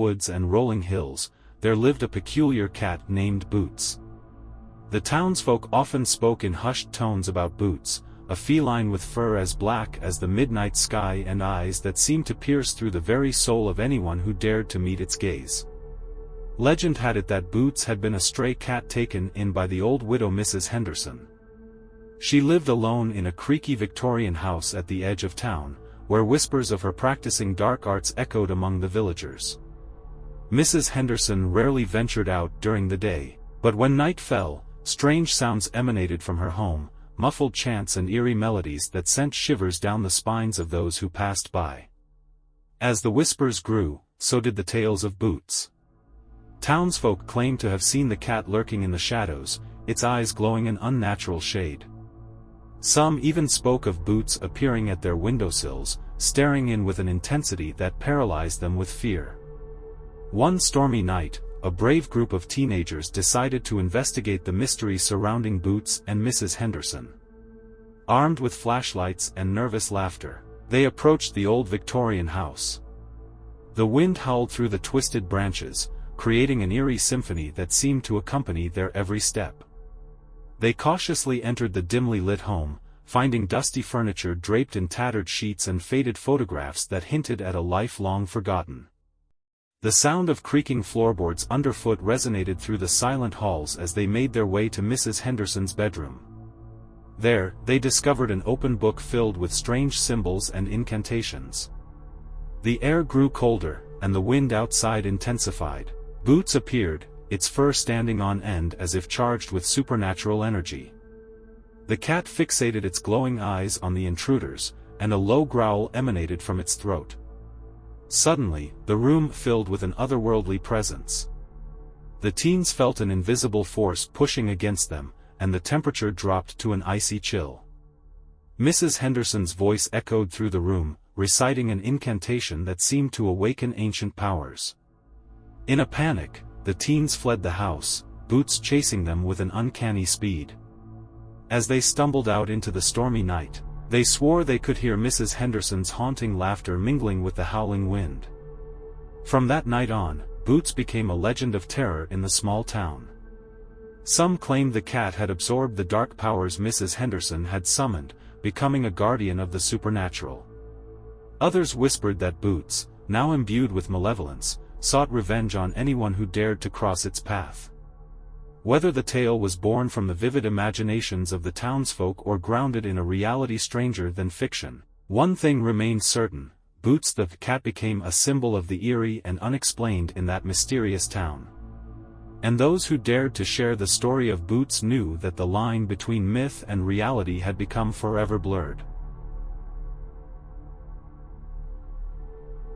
woods and rolling hills, there lived a peculiar cat named Boots. The townsfolk often spoke in hushed tones about Boots, a feline with fur as black as the midnight sky and eyes that seemed to pierce through the very soul of anyone who dared to meet its gaze. Legend had it that Boots had been a stray cat taken in by the old widow Mrs. Henderson. She lived alone in a creaky Victorian house at the edge of town, where whispers of her practicing dark arts echoed among the villagers. Mrs. Henderson rarely ventured out during the day, but when night fell, strange sounds emanated from her home, muffled chants and eerie melodies that sent shivers down the spines of those who passed by. As the whispers grew, so did the tales of Boots. Townsfolk claimed to have seen the cat lurking in the shadows, its eyes glowing an unnatural shade. Some even spoke of Boots appearing at their windowsills, staring in with an intensity that paralyzed them with fear. One stormy night, a brave group of teenagers decided to investigate the mystery surrounding Boots and Mrs. Henderson. Armed with flashlights and nervous laughter, they approached the old Victorian house. The wind howled through the twisted branches, creating an eerie symphony that seemed to accompany their every step. They cautiously entered the dimly lit home, finding dusty furniture draped in tattered sheets and faded photographs that hinted at a life long forgotten. The sound of creaking floorboards underfoot resonated through the silent halls as they made their way to Mrs. Henderson's bedroom. There, they discovered an open book filled with strange symbols and incantations. The air grew colder, and the wind outside intensified. Boots appeared, its fur standing on end as if charged with supernatural energy. The cat fixated its glowing eyes on the intruders, and a low growl emanated from its throat. Suddenly, the room filled with an otherworldly presence. The teens felt an invisible force pushing against them, and the temperature dropped to an icy chill. Mrs. Henderson's voice echoed through the room, reciting an incantation that seemed to awaken ancient powers. In a panic, the teens fled the house, Boots chasing them with an uncanny speed. As they stumbled out into the stormy night, they swore they could hear Mrs. Henderson's haunting laughter mingling with the howling wind. From that night on, Boots became a legend of terror in the small town. Some claimed the cat had absorbed the dark powers Mrs. Henderson had summoned, becoming a guardian of the supernatural. Others whispered that Boots, now imbued with malevolence, sought revenge on anyone who dared to cross its path. Whether the tale was born from the vivid imaginations of the townsfolk or grounded in a reality stranger than fiction, one thing remained certain: Boots the cat became a symbol of the eerie and unexplained in that mysterious town. And those who dared to share the story of Boots knew that the line between myth and reality had become forever blurred.